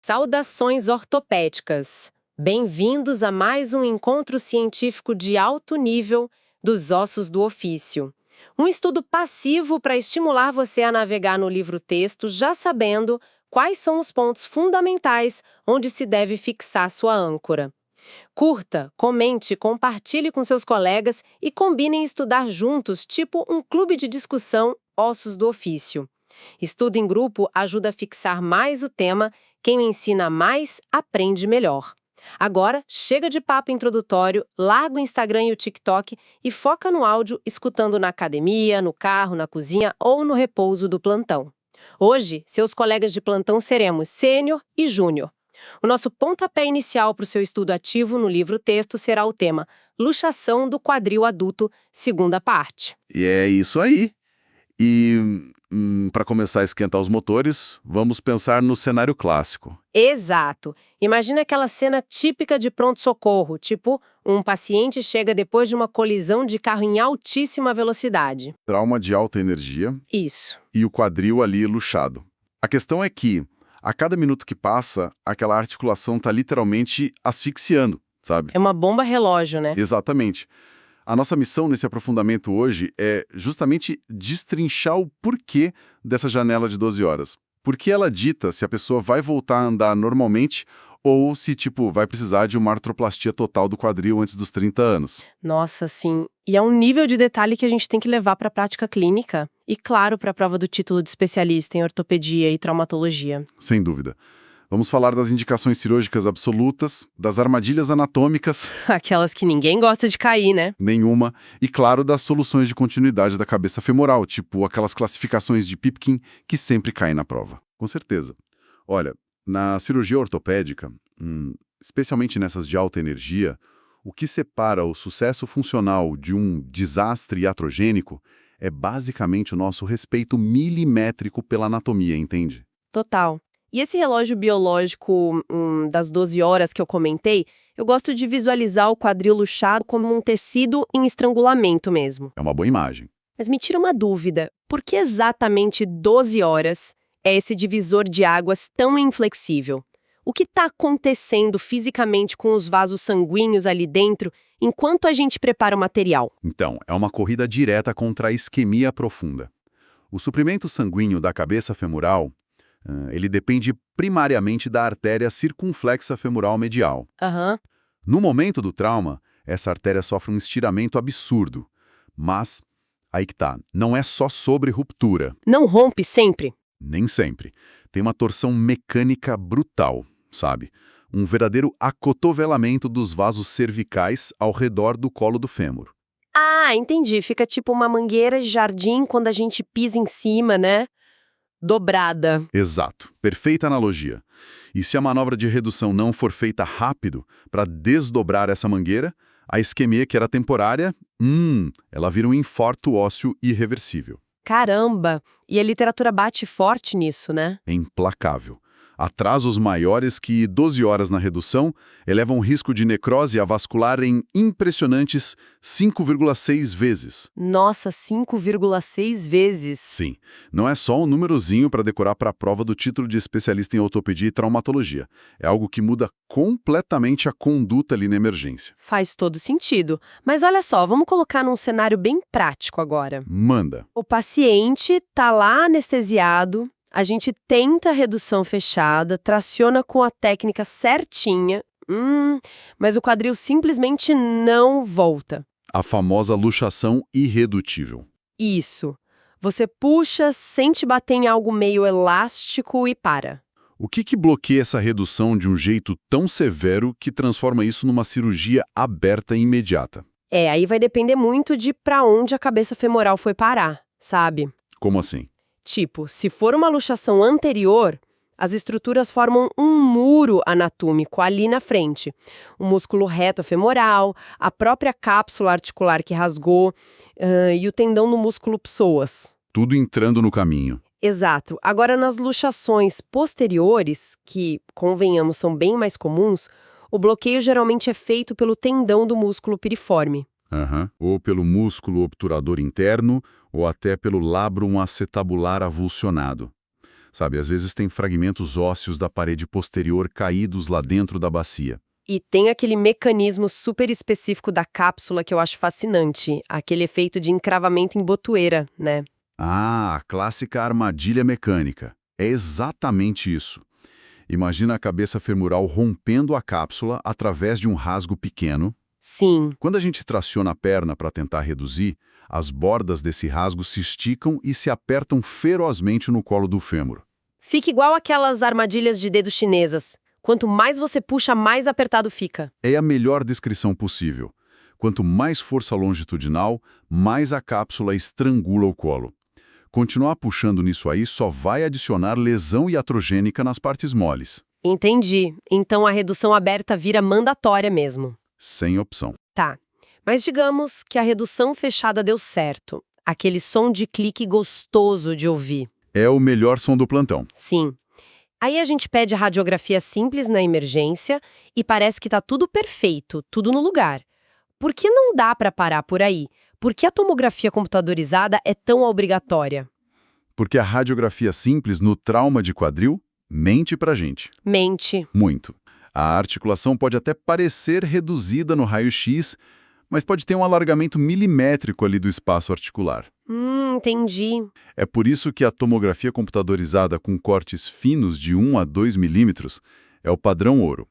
Saudações ortopédicas! Bem-vindos a mais um encontro científico de alto nível dos ossos do ofício. Um estudo passivo para estimular você a navegar no livro-texto já sabendo quais são os pontos fundamentais onde se deve fixar sua âncora. Curta, comente, compartilhe com seus colegas e combinem estudar juntos, tipo um clube de discussão Ossos do Ofício. Estudo em grupo ajuda a fixar mais o tema, quem ensina mais aprende melhor. Agora, chega de papo introdutório, larga o Instagram e o TikTok e foca no áudio escutando na academia, no carro, na cozinha ou no repouso do plantão. Hoje, seus colegas de plantão seremos sênior e júnior. O nosso pontapé inicial para o seu estudo ativo no livro-texto será o tema Luxação do quadril adulto, segunda parte. E é isso aí. E, para começar a esquentar os motores, vamos pensar no cenário clássico. Exato. Imagina aquela cena típica de pronto-socorro, tipo, um paciente chega depois de uma colisão de carro em altíssima velocidade. Trauma de alta energia Isso. e o quadril ali luxado. A questão é que, a cada minuto que passa, aquela articulação está literalmente asfixiando, sabe? É uma bomba relógio, né? Exatamente. A nossa missão nesse aprofundamento hoje é justamente destrinchar o porquê dessa janela de 12 horas. Por que ela dita se a pessoa vai voltar a andar normalmente ou se, vai precisar de uma artroplastia total do quadril antes dos 30 anos. Nossa, sim. E é um nível de detalhe que a gente tem que levar para a prática clínica. E, claro, para a prova do título de especialista em ortopedia e traumatologia. Sem dúvida. Vamos falar das indicações cirúrgicas absolutas, das armadilhas anatômicas. Aquelas que ninguém gosta de cair, né? Nenhuma. E, claro, das soluções de continuidade da cabeça femoral, tipo aquelas classificações de Pipkin que sempre caem na prova. Com certeza. Olha, na cirurgia ortopédica, especialmente nessas de alta energia, o que separa o sucesso funcional de um desastre iatrogênico é basicamente o nosso respeito milimétrico pela anatomia, entende? Total. E esse relógio biológico das 12 horas que eu comentei, eu gosto de visualizar o quadril luxado como um tecido em estrangulamento mesmo. É uma boa imagem. Mas me tira uma dúvida, por que exatamente 12 horas é esse divisor de águas tão inflexível? O que está acontecendo fisicamente com os vasos sanguíneos ali dentro enquanto a gente prepara o material? Então, é uma corrida direta contra a isquemia profunda. O suprimento sanguíneo da cabeça femoral ele depende primariamente da artéria circunflexa femoral medial. Aham. No momento do trauma, essa artéria sofre um estiramento absurdo. Mas, aí que tá, não é só sobre ruptura. Não rompe sempre? Nem sempre. Tem uma torção mecânica brutal, sabe? Um verdadeiro acotovelamento dos vasos cervicais ao redor do colo do fêmur. Ah, entendi. Fica tipo uma mangueira de jardim quando a gente pisa em cima, né? Dobrada. Exato. Perfeita analogia. E se a manobra de redução não for feita rápido para desdobrar essa mangueira, a isquemia que era temporária, ela vira um infarto ósseo irreversível. Caramba! E a literatura bate forte nisso, né? É implacável. Atrasos maiores que 12 horas na redução elevam o risco de necrose avascular em impressionantes 5,6 vezes. Nossa, 5,6 vezes. Sim, não é só um númerozinho para decorar para a prova do título de especialista em ortopedia e traumatologia. É algo que muda completamente a conduta ali na emergência. Faz todo sentido. Mas olha só, vamos colocar num cenário bem prático agora. Manda. O paciente tá lá anestesiado, a gente tenta a redução fechada, traciona com a técnica certinha, mas o quadril simplesmente não volta. A famosa luxação irredutível. Isso. Você puxa, sente bater em algo meio elástico e para. O que bloqueia essa redução de um jeito tão severo que transforma isso numa cirurgia aberta e imediata? Aí vai depender muito de pra onde a cabeça femoral foi parar, sabe? Como assim? Tipo, se for uma luxação anterior, as estruturas formam um muro anatômico ali na frente. O músculo reto femoral, a própria cápsula articular que rasgou e o tendão no músculo psoas. Tudo entrando no caminho. Exato. Agora, nas luxações posteriores, que, convenhamos, são bem mais comuns, o bloqueio geralmente é feito pelo tendão do músculo piriforme. Ou pelo músculo obturador interno, ou até pelo labrum acetabular avulsionado. Sabe, às vezes tem fragmentos ósseos da parede posterior caídos lá dentro da bacia. E tem aquele mecanismo super específico da cápsula que eu acho fascinante, aquele efeito de encravamento em botoeira, né? Ah, a clássica armadilha mecânica. É exatamente isso. Imagina a cabeça femoral rompendo a cápsula através de um rasgo pequeno. Sim, Quando a gente traciona a perna para tentar reduzir, as bordas desse rasgo se esticam e se apertam ferozmente no colo do fêmur. fica igual aquelas armadilhas de dedo chinesas. Quanto mais você puxa, mais apertado fica. É a melhor descrição possível. Quanto mais força longitudinal, mais a cápsula estrangula o colo. Continuar puxando nisso aí só vai adicionar lesão iatrogênica nas partes moles. Entendi. Então a redução aberta vira mandatória mesmo. Sem opção. Tá. Mas digamos que a redução fechada deu certo. Aquele som de clique gostoso de ouvir. É o melhor som do plantão. Sim. Aí a gente pede a radiografia simples na emergência e parece que tá tudo perfeito, tudo no lugar. Por que não dá para parar por aí? Por que a tomografia computadorizada é tão obrigatória? Porque a radiografia simples no trauma de quadril mente pra gente. Mente. Muito. A articulação pode até parecer reduzida no raio-x, mas pode ter um alargamento milimétrico ali do espaço articular. Entendi. É por isso que a tomografia computadorizada com cortes finos de 1 a 2 milímetros é o padrão ouro.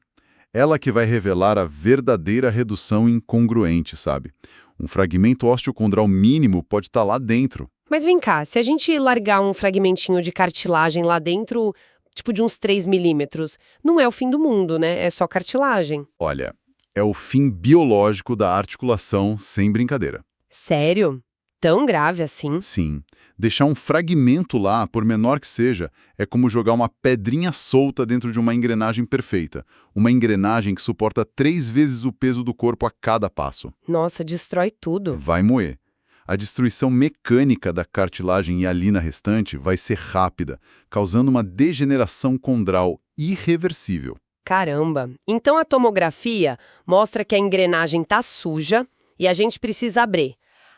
Ela que vai revelar a verdadeira redução incongruente, sabe? Um fragmento osteocondral mínimo pode estar lá dentro. Mas vem cá, se a gente largar um fragmentinho de cartilagem lá dentro, tipo de uns 3 milímetros, não é o fim do mundo, né? É só cartilagem. Olha, é o fim biológico da articulação, sem brincadeira. Sério? Tão grave assim? Sim, deixar um fragmento lá, por menor que seja, é como jogar uma pedrinha solta dentro de uma engrenagem perfeita. Uma engrenagem que suporta 3 vezes o peso do corpo a cada passo. Nossa, destrói tudo. Vai moer. A destruição mecânica da cartilagem e alina restante vai ser rápida, causando uma degeneração condral irreversível. Caramba. Então a tomografia mostra que a engrenagem tá suja e a gente precisa abrir.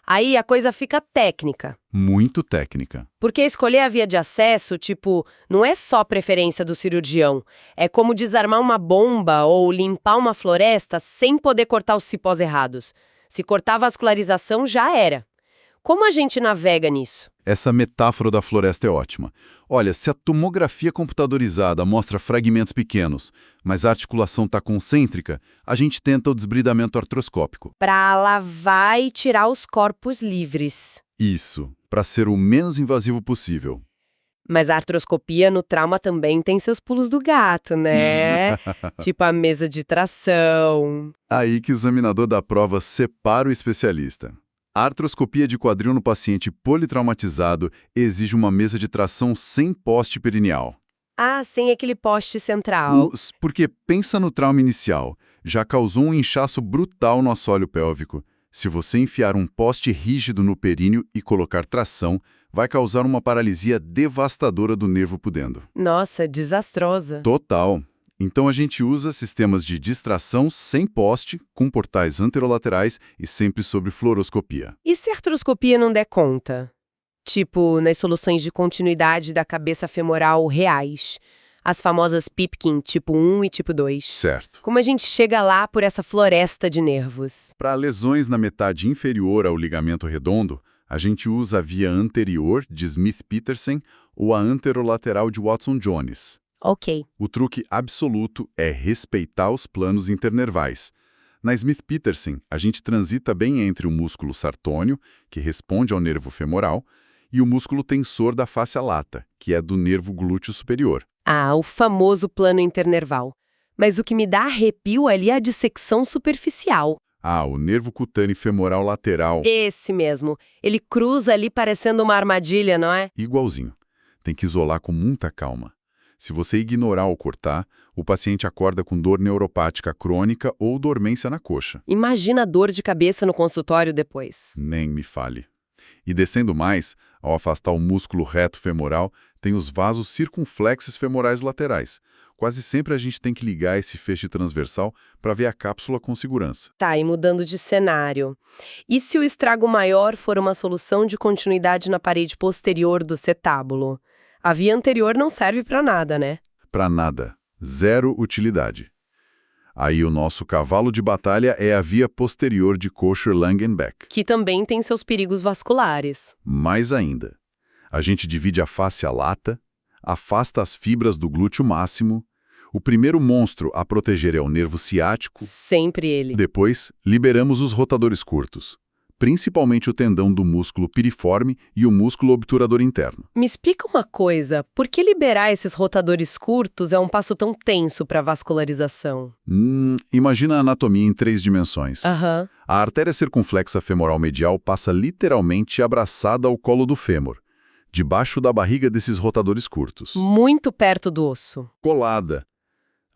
Aí a coisa fica técnica. Muito técnica. Porque escolher a via de acesso, tipo, não é só preferência do cirurgião. É como desarmar uma bomba ou limpar uma floresta sem poder cortar os cipós errados. Se cortar a vascularização, já era. Como a gente navega nisso? Essa metáfora da floresta é ótima. Olha, se a tomografia computadorizada mostra fragmentos pequenos, mas a articulação está concêntrica, a gente tenta o desbridamento artroscópico. Para lavar e tirar os corpos livres. Isso, para ser o menos invasivo possível. Mas a artroscopia no trauma também tem seus pulos do gato, né? Tipo a mesa de tração. Aí que o examinador da prova separa o especialista. A artroscopia de quadril no paciente politraumatizado exige uma mesa de tração sem poste perineal. Ah, sem aquele poste central. Porque pensa no trauma inicial. Já causou um inchaço brutal no assoalho pélvico. Se você enfiar um poste rígido no períneo e colocar tração, vai causar uma paralisia devastadora do nervo pudendo. Nossa, desastrosa. Total. Então a gente usa sistemas de distração sem poste, com portais anterolaterais e sempre sobre fluoroscopia. E se a artroscopia não der conta? Tipo, nas soluções de continuidade da cabeça femoral reais. As famosas Pipkin tipo 1 e tipo 2. Certo. Como a gente chega lá por essa floresta de nervos? Para lesões na metade inferior ao ligamento redondo, a gente usa a via anterior de Smith-Petersen ou a anterolateral de Watson-Jones. Ok. O truque absoluto é respeitar os planos internervais. Na Smith-Petersen, a gente transita bem entre o músculo sartônio, que responde ao nervo femoral, e o músculo tensor da fáscia lata, que é do nervo glúteo superior. Ah, o famoso plano internerval. Mas o que me dá arrepio ali é a dissecção superficial. Ah, o nervo cutâneo femoral lateral. Esse mesmo. Ele cruza ali parecendo uma armadilha, não é? Igualzinho. Tem que isolar com muita calma. Se você ignorar ou cortar, o paciente acorda com dor neuropática crônica ou dormência na coxa. Imagina a dor de cabeça no consultório depois. Nem me fale. E descendo mais, ao afastar o músculo reto femoral, tem os vasos circunflexos femorais laterais. Quase sempre a gente tem que ligar esse feixe transversal para ver a cápsula com segurança. Tá, e mudando de cenário. E se o estrago maior for uma solução de continuidade na parede posterior do cetábulo? A via anterior não serve para nada, né? Para nada. Zero utilidade. Aí o nosso cavalo de batalha é a via posterior de Kocher-Langenbeck. Que também tem seus perigos vasculares. Mais ainda, a gente divide a face à lata, afasta as fibras do glúteo máximo, o primeiro monstro a proteger é o nervo ciático. Sempre ele. Depois, liberamos os rotadores curtos, principalmente o tendão do músculo piriforme e o músculo obturador interno. Me explica uma coisa, por que liberar esses rotadores curtos é um passo tão tenso para a vascularização? Imagina a anatomia em 3 dimensões. Aham. A artéria circunflexa femoral medial passa literalmente abraçada ao colo do fêmur, debaixo da barriga desses rotadores curtos. Muito perto do osso. Colada.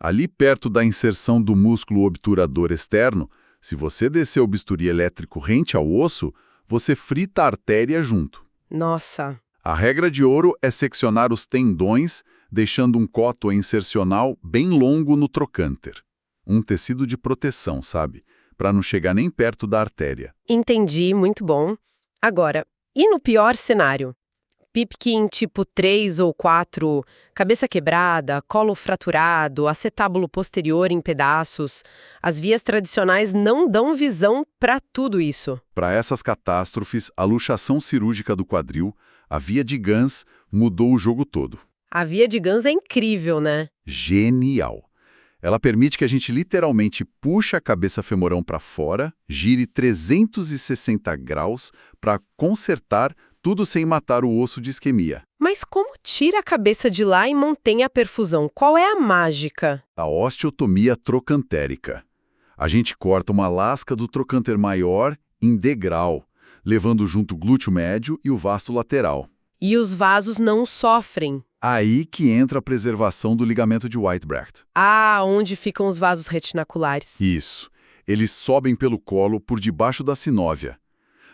Ali perto da inserção do músculo obturador externo, se você descer o bisturi elétrico rente ao osso, você frita a artéria junto. Nossa. A regra de ouro é seccionar os tendões, deixando um coto insercional bem longo no trocânter. Um tecido de proteção, sabe? Para não chegar nem perto da artéria. Entendi, muito bom. Agora, e no pior cenário? Pipkin tipo 3 ou 4, cabeça quebrada, colo fraturado, acetábulo posterior em pedaços. As vias tradicionais não dão visão para tudo isso. Para essas catástrofes, a luxação cirúrgica do quadril, a via de Gans, mudou o jogo todo. A via de Gans é incrível, né? Genial! Ela permite que a gente literalmente puxe a cabeça femorão para fora, gire 360 graus para consertar tudo sem matar o osso de isquemia. Mas como tira a cabeça de lá e mantém a perfusão? Qual é a mágica? A osteotomia trocantérica. A gente corta uma lasca do trocânter maior em degrau, levando junto o glúteo médio e o vasto lateral. E os vasos não sofrem. Aí que entra a preservação do ligamento de Whitebrecht. Ah, onde ficam os vasos retinaculares? Isso. Eles sobem pelo colo por debaixo da sinóvia.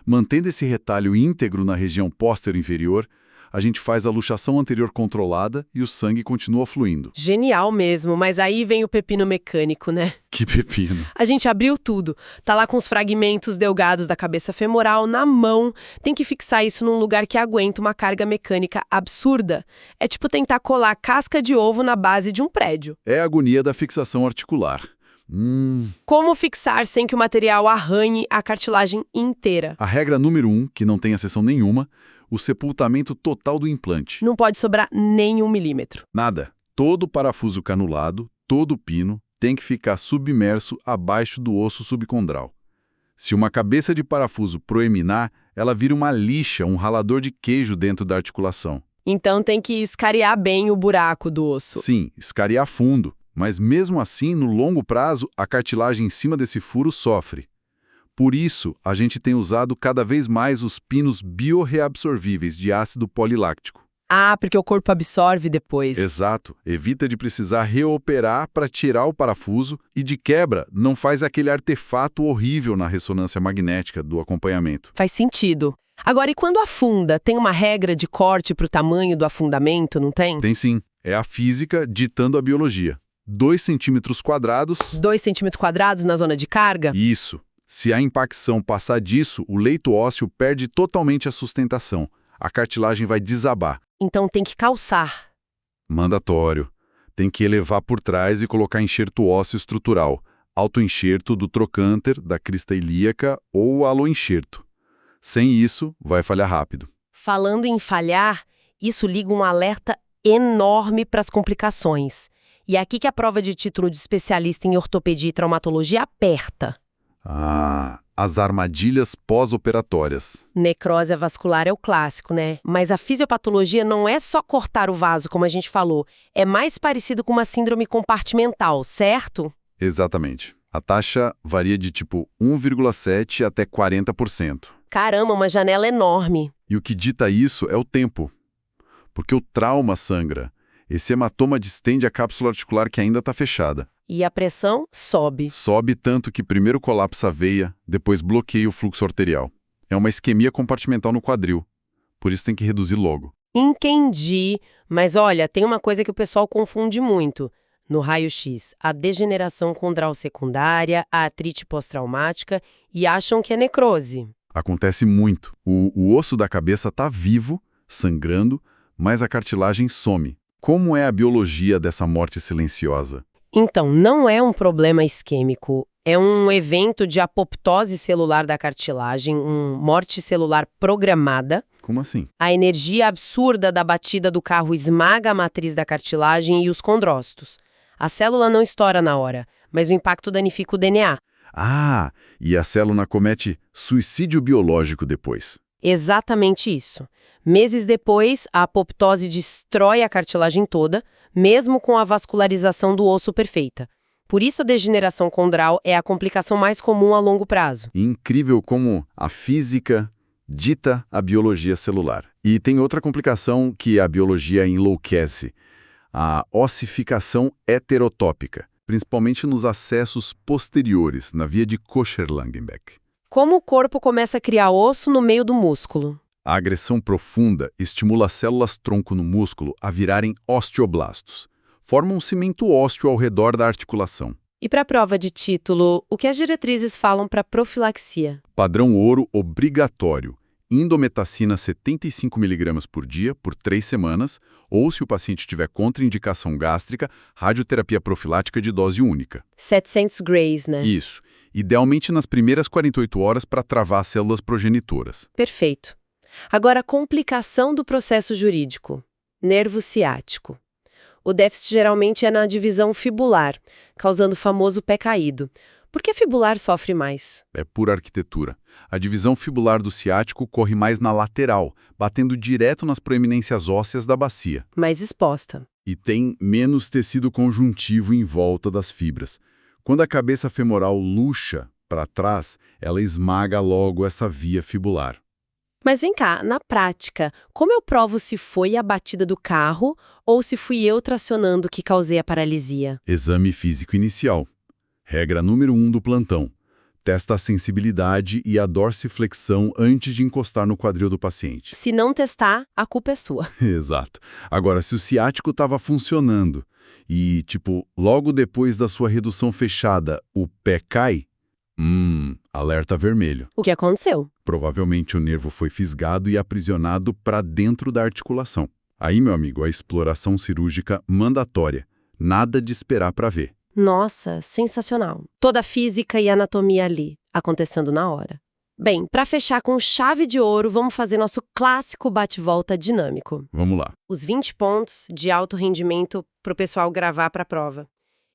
Mantendo esse retalho íntegro na região póstero inferior, a gente faz a luxação anterior controlada e o sangue continua fluindo. Genial mesmo, mas aí vem o pepino mecânico, né? Que pepino! A gente abriu tudo, tá lá com os fragmentos delgados da cabeça femoral na mão, tem que fixar isso num lugar que aguenta uma carga mecânica absurda. É tipo tentar colar casca de ovo na base de um prédio. É a agonia da fixação articular. Como fixar sem que o material arranhe a cartilagem inteira? A regra número 1, que não tem exceção nenhuma, o sepultamento total do implante. Não pode sobrar nem 1 milímetro. Nada. Todo parafuso canulado, todo pino, tem que ficar submerso abaixo do osso subcondral. Se uma cabeça de parafuso proeminar, ela vira uma lixa, um ralador de queijo dentro da articulação. Então tem que escariar bem o buraco do osso. Sim, escariar fundo. Mas mesmo assim, no longo prazo, a cartilagem em cima desse furo sofre. Por isso, a gente tem usado cada vez mais os pinos biorreabsorvíveis de ácido poliláctico. Ah, porque o corpo absorve depois. Exato. Evita de precisar reoperar para tirar o parafuso e, de quebra, não faz aquele artefato horrível na ressonância magnética do acompanhamento. Faz sentido. Agora, e quando afunda, tem uma regra de corte para o tamanho do afundamento, não tem? Tem sim. É a física ditando a biologia. 2 centímetros quadrados... 2 centímetros quadrados na zona de carga? Isso. Se a impacção passar disso, o leito ósseo perde totalmente a sustentação. A cartilagem vai desabar. Então tem que calçar. Mandatório. Tem que elevar por trás e colocar enxerto ósseo estrutural. Autoenxerto do trocânter, da crista ilíaca ou aloenxerto. Sem isso, vai falhar rápido. Falando em falhar, isso liga um alerta enorme para as complicações. E é aqui que a prova de título de especialista em ortopedia e traumatologia aperta. As armadilhas pós-operatórias. Necrose vascular é o clássico, né? Mas a fisiopatologia não é só cortar o vaso, como a gente falou. É mais parecido com uma síndrome compartimental, certo? Exatamente. A taxa varia de tipo 1,7% até 40%. Caramba, uma janela enorme. E o que dita isso é o tempo. Porque o trauma sangra. Esse hematoma distende a cápsula articular que ainda está fechada. E a pressão sobe. Sobe tanto que primeiro colapsa a veia, depois bloqueia o fluxo arterial. É uma isquemia compartimental no quadril. Por isso tem que reduzir logo. Entendi. Mas olha, tem uma coisa que o pessoal confunde muito. No raio-x, a degeneração condral secundária, a artrite pós-traumática e acham que é necrose. Acontece muito. O osso da cabeça está vivo, sangrando, mas a cartilagem some. Como é a biologia dessa morte silenciosa? Então, não é um problema isquêmico, é um evento de apoptose celular da cartilagem, morte celular programada. Como assim? A energia absurda da batida do carro esmaga a matriz da cartilagem e os condrócitos. A célula não estoura na hora, mas o impacto danifica o DNA. Ah, e a célula comete suicídio biológico depois. Exatamente isso. Meses depois, a apoptose destrói a cartilagem toda, mesmo com a vascularização do osso perfeita. Por isso a degeneração condral é a complicação mais comum a longo prazo. Incrível como a física dita a biologia celular. E tem outra complicação que a biologia enlouquece, a ossificação heterotópica, principalmente nos acessos posteriores, na via de Kocher-Langenbeck. Como o corpo começa a criar osso no meio do músculo? A agressão profunda estimula as células-tronco no músculo a virarem osteoblastos. Formam um cimento ósseo ao redor da articulação. E para a prova de título, o que as diretrizes falam para profilaxia? Padrão ouro obrigatório. Indometacina 75 mg por dia por 3 semanas, ou, se o paciente tiver contraindicação gástrica, radioterapia profilática de dose única. 700 grays, né? Isso. Idealmente nas primeiras 48 horas para travar as células progenitoras. Perfeito. Agora, a complicação do processo jurídico. Nervo ciático. O déficit geralmente é na divisão fibular, causando o famoso pé caído. Por que a fibular sofre mais? É pura arquitetura. A divisão fibular do ciático corre mais na lateral, batendo direto nas proeminências ósseas da bacia. Mais exposta. E tem menos tecido conjuntivo em volta das fibras. Quando a cabeça femoral luxa para trás, ela esmaga logo essa via fibular. Mas vem cá, na prática, como eu provo se foi a batida do carro ou se fui eu tracionando que causei a paralisia? Exame físico inicial. Regra número 1 do plantão. Testa a sensibilidade e a dorsiflexão antes de encostar no quadril do paciente. Se não testar, a culpa é sua. Exato. Agora, se o ciático estava funcionando e, logo depois da sua redução fechada, o pé cai, alerta vermelho. O que aconteceu? Provavelmente o nervo foi fisgado e aprisionado para dentro da articulação. Aí, meu amigo, a exploração cirúrgica mandatória. Nada de esperar para ver. Nossa, sensacional. Toda a física e anatomia ali, acontecendo na hora. Bem, para fechar com chave de ouro, vamos fazer nosso clássico bate-volta dinâmico. Vamos lá. Os 20 pontos de alto rendimento para o pessoal gravar para a prova.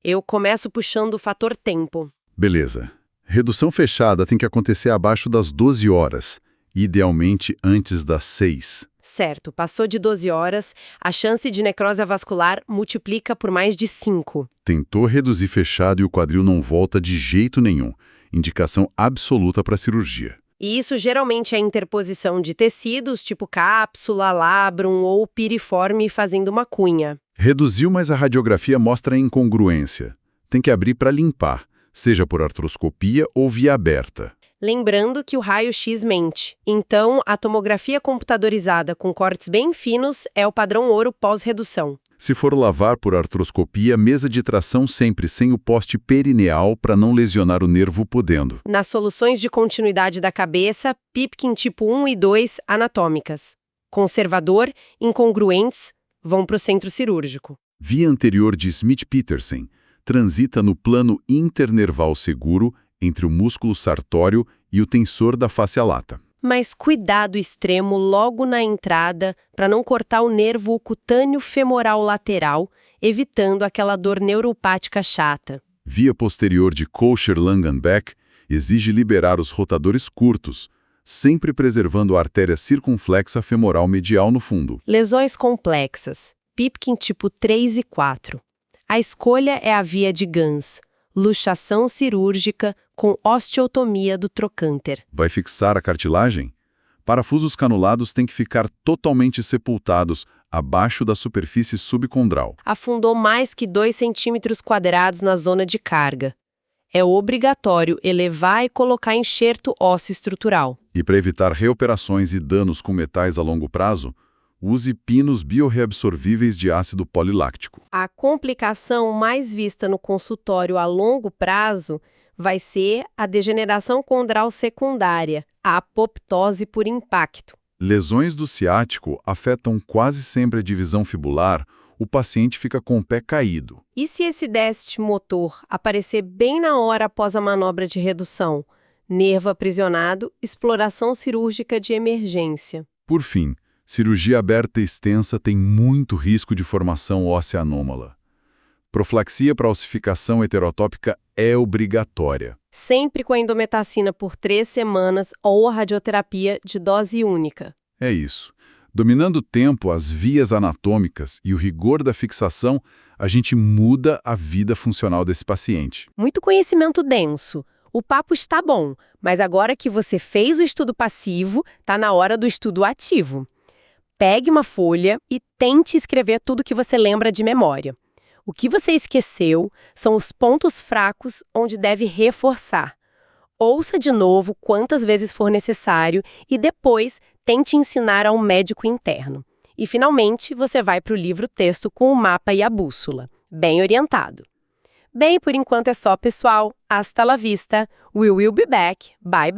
Eu começo puxando o fator tempo. Beleza. Redução fechada tem que acontecer abaixo das 12 horas, idealmente antes das 6. Certo, passou de 12 horas, a chance de necrose avascular multiplica por mais de 5. Tentou reduzir fechado e o quadril não volta de jeito nenhum. Indicação absoluta para cirurgia. E isso geralmente é interposição de tecidos, tipo cápsula, labrum ou piriforme fazendo uma cunha. Reduziu, mas a radiografia mostra a incongruência. Tem que abrir para limpar, seja por artroscopia ou via aberta. Lembrando que o raio-x mente. Então, a tomografia computadorizada com cortes bem finos é o padrão ouro pós-redução. Se for lavar por artroscopia, mesa de tração sempre sem o poste perineal para não lesionar o nervo podendo. Nas soluções de continuidade da cabeça, Pipkin tipo 1 e 2 anatômicas. Conservador, incongruentes, vão para o centro cirúrgico. Via anterior de Smith-Petersen transita no plano internerval seguro entre o músculo sartório e o tensor da face lata. Mas cuidado extremo logo na entrada para não cortar o nervo cutâneo femoral lateral, evitando aquela dor neuropática chata. Via posterior de Kocher-Langenbeck exige liberar os rotadores curtos, sempre preservando a artéria circunflexa femoral medial no fundo. Lesões complexas, Pipkin tipo 3 e 4. A escolha é a via de Gans, luxação cirúrgica com osteotomia do trocânter. Vai fixar a cartilagem? Parafusos canulados têm que ficar totalmente sepultados abaixo da superfície subcondral. Afundou mais que 2 centímetros quadrados na zona de carga. É obrigatório elevar e colocar enxerto ósseo estrutural. E para evitar reoperações e danos com metais a longo prazo, use pinos bioreabsorvíveis de ácido poliláctico. A complicação mais vista no consultório a longo prazo vai ser a degeneração condral secundária, a apoptose por impacto. Lesões do ciático afetam quase sempre a divisão fibular, o paciente fica com o pé caído. E se esse déficit motor aparecer bem na hora após a manobra de redução? Nervo aprisionado, exploração cirúrgica de emergência. Por fim, cirurgia aberta extensa tem muito risco de formação óssea anômala. Profilaxia para ossificação heterotópica é obrigatória. Sempre com a indometacina por 3 semanas ou a radioterapia de dose única. É isso. Dominando o tempo, as vias anatômicas e o rigor da fixação, a gente muda a vida funcional desse paciente. Muito conhecimento denso. O papo está bom, mas agora que você fez o estudo passivo, está na hora do estudo ativo. Pegue uma folha e tente escrever tudo que você lembra de memória. O que você esqueceu são os pontos fracos onde deve reforçar. Ouça de novo quantas vezes for necessário e depois tente ensinar a um médico interno. E, finalmente, você vai para o livro-texto com o mapa e a bússola, bem orientado. Bem, por enquanto é só, pessoal. Hasta la vista. We will be back. Bye, bye.